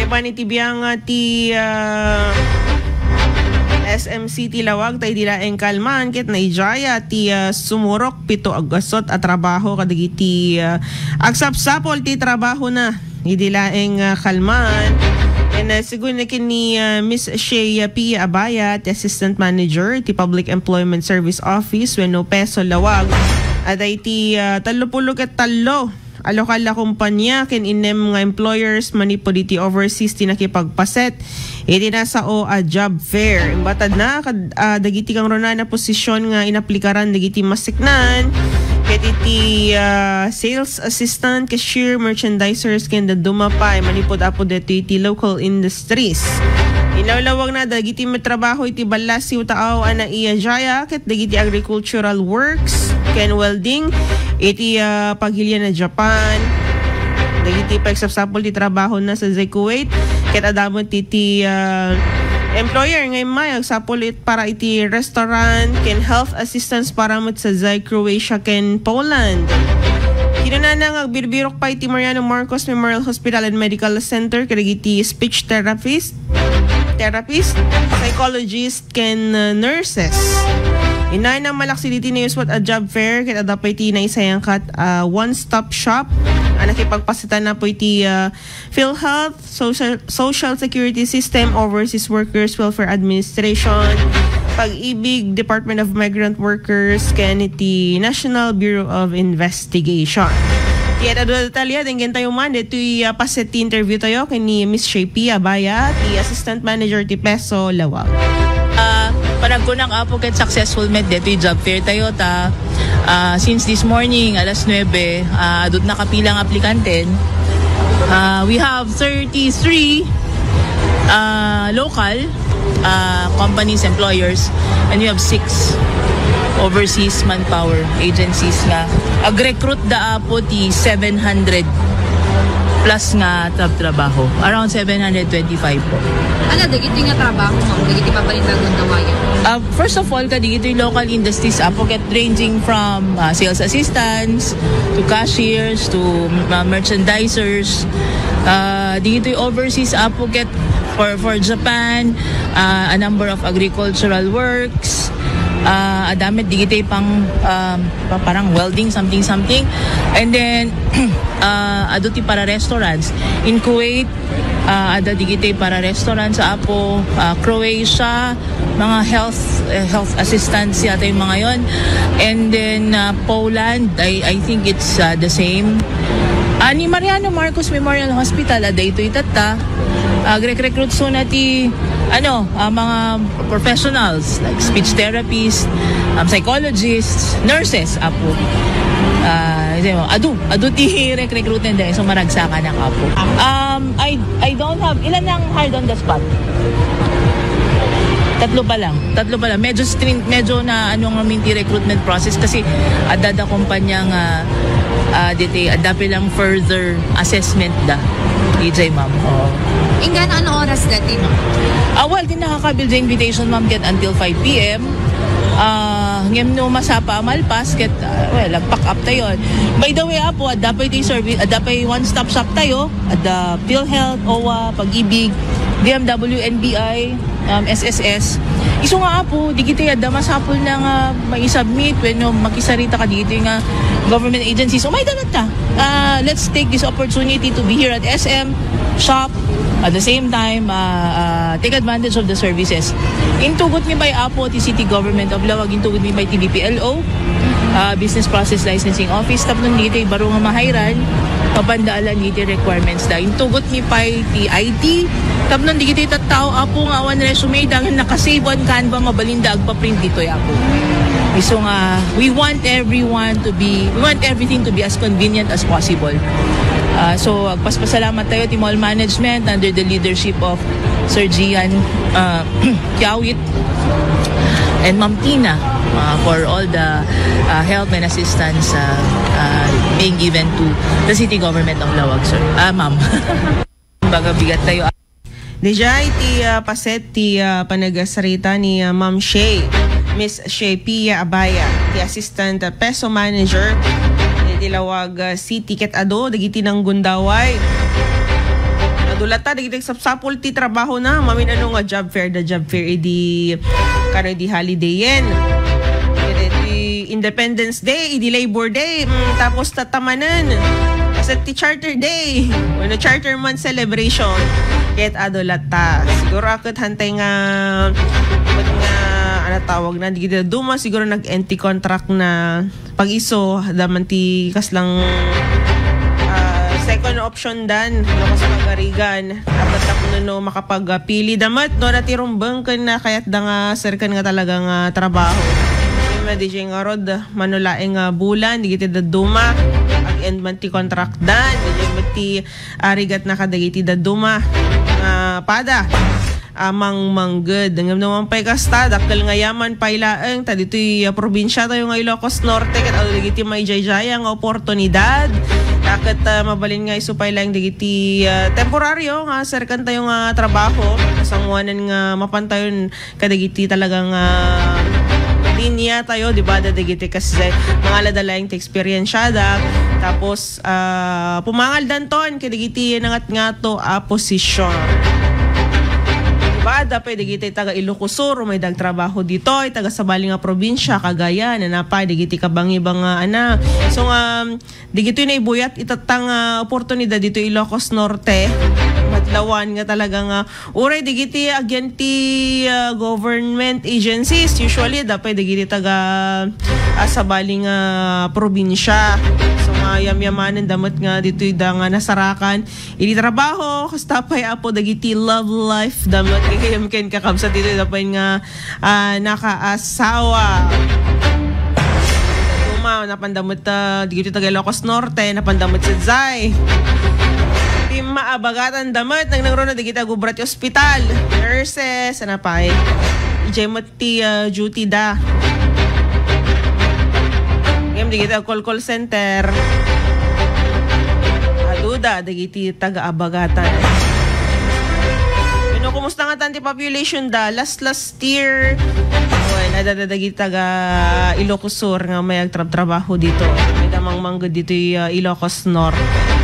Iba ni tibiyang ti SMC ti Lawag tay dilaeng kalman ket naijaya ti sumurok 7 Agustot at trabaho kadagiti agsapsapol ti trabaho na idilaeng kalman. And siguro na kini Miss Shea P. Abaya, ti Assistant Manager ti Public Employment Service Office, Weno Peso Lawag. At ay ti 33 alokal na kumpanya ken inem nga employers manipo diti overseas ti nakipagpaset. Iti nasa o job fair. Imbatad na dagiti kang rona na posisyon nga inaplikaran dagiti masiknan. Ket iti sales assistant, cashier, merchandisers ken dumapay manipod apo dito iti local industries. Inawlawag na dagiti matrabaho iti balasi utaaw ana iya jaya ket dagiti agricultural works ken welding iti paghilya na Japan. Dagiti pagsapsapol ti trabaho na sa Kuwait ket adamot iti employer ngay may agsapulit para iti restaurant ken health assistance para mo sa Croatia ken Poland. Kinunanang agbirbirok pa iti Mariano Marcos Memorial Hospital and Medical Center kadagiti speech therapist, psychologist ken nurses. Inay na malaksiliti na yuswat a job fair ket adapay ti na isayang kat one-stop shop. Nakipagpasitan na po iti PhilHealth, Social Security System, Overseas Workers Welfare Administration, Pag-ibig, Department of Migrant Workers, ken iti National Bureau of Investigation. Kaya detalya denggen tayo man dito paset ti interview tayo kini Miss Shea P. Abaya, ti Assistant Manager ti Peso Lawag. Panagkunang apo ket successful med dito yung job fair tayo ta since this morning alas 9 adut nakapilang aplikanten. We have 33 local companies, employers, and we have 6 overseas manpower agencies nga ag-recruit da apo ti 700 plus nga trabaho. Around 725 po. Ano, dagiti nga trabaho mo? Dagiti papalindagon na wayan? First of all, dagiti local industries apo get ranging from sales assistants to cashiers to merchandisers. Dagiti overseas apo get for Japan, a number of agricultural works, adamit digitay pang parang welding something and then aduti para restaurants in Kuwait, ada digitay para restaurants sa apo Croatia, mga health assistants yata yung mga yon, and then Poland, I think it's the same. Ni Mariano Marcos Memorial Hospital ito itata recruit so na ti mga professionals like speech therapists, psychologists, nurses apo. Adu ti recruitment dahil so maragsakan ng apo. I don't have ilan ang hired on the spot. Tatlo pa lang. Medyo na anong minti recruitment process kasi adada kumpanya nga dito adapi lang further assessment da. DJ ma'am. Inga na ano oras dati no? Well, din nakakabil the invitation ma'am get until 5 p.m. Ngem no masapa malpas ket pack up tayo. By the way apo adapay ti service, adapay one-stop shop tayo at the PhilHealth, OWA, Pag-ibig, DMW, NBI, SSS. Iso nga apo digiti adda masapol na nga mai-submit when makisarita ka dito nga government agencies. So may dalat ta. Let's take this opportunity to be here at SM, shop, at the same time take advantage of the services. Intugot mi by apo ti City Government of Lawag, intugot mi by TBPLO, Business Process Licensing Office, tapos dito baro nga mahayran papandaalan dito requirements da. Intugot mi pa ti IT, tapos dito tattao apo nga one resume dangan nakasave on Canva mabalinda agpa-print dito apo. So we want everything to be as convenient as possible. So agpaspasalamat tayo ti mall management under the leadership of Sir Gian Kiawit and Ma'am Tina for all the help and assistance being given to the City Government of Lawag, sir. Ma'am. Baga bigat tayo. Dijay ti paset ti panagasarita ni Ma'am Shea, Miss Shea P. Abaya, ti Assistant Peso Manager ni Lawag City ket ado dagiti nang Gundaway. Dulata dagiti sapsapol ti trabaho na mamin ano nga job fair idi kano di holiday yen. Di Independence Day, di Labor Day, tapos tatamanan. Kasi ti Charter Day, Charter Month celebration. Ket adulata. Siguro akot hantay nga ano tawag na di duma siguro nag-anti contract na pag-iso daman ti kaslang second option dan lakas magarigan dapat ako no makapagpili damat no natirumbang kan na kaya't da nga sir kan nga talagang trabaho DJ nga rod manulaing bulan di giti daduma ag end man ti contract dan di mati arigat na kadagiti daduma pada amang mangged ngam naman pay kasta dakkel nga yaman pailaeng ta ditoy probinsya tayo nga Ilocos Norte ket adu digiti may jayjaya nga oportunidad daket mabalin nga isupay lang digiti temporaryo nga serkan tayo nga trabaho sangwanan nga mapantayon kadagiti talagang linya tayo di ba digiti kasi mga ladalaing experiensyada tapos pumangal danton kadagiti nangat nga to posisyon dapat digiti taga Ilocos Sur may dagtrabaho dito ay taga sabali nga probinsya Cagayan nanapay digiti kabang-ibang ana so digito na ibuyat itatang oportunidad dito Ilocos Norte matlawan nga talagang uray digiti agenti government agencies usually dapat digiti taga sabali nga probinsya so yam-yamanan damat nga dito nga nasarakan ini trabaho kastapay apo dagiti love life damat kayam ken kakabsa dito dapay nga nakaasawa napandamot dito taga Ilocos Norte napandamot sa Zay di maabagatan damat nang nangro na digita gubrat hospital nurses anapay ijemot ti duty da ngem digita call center aduda digiti taga abagatan kumusta nga tanti population da last year nadadadagi taga Ilocos Sur nga may agtrabaho dito may damang manggod dito Ilocos Norte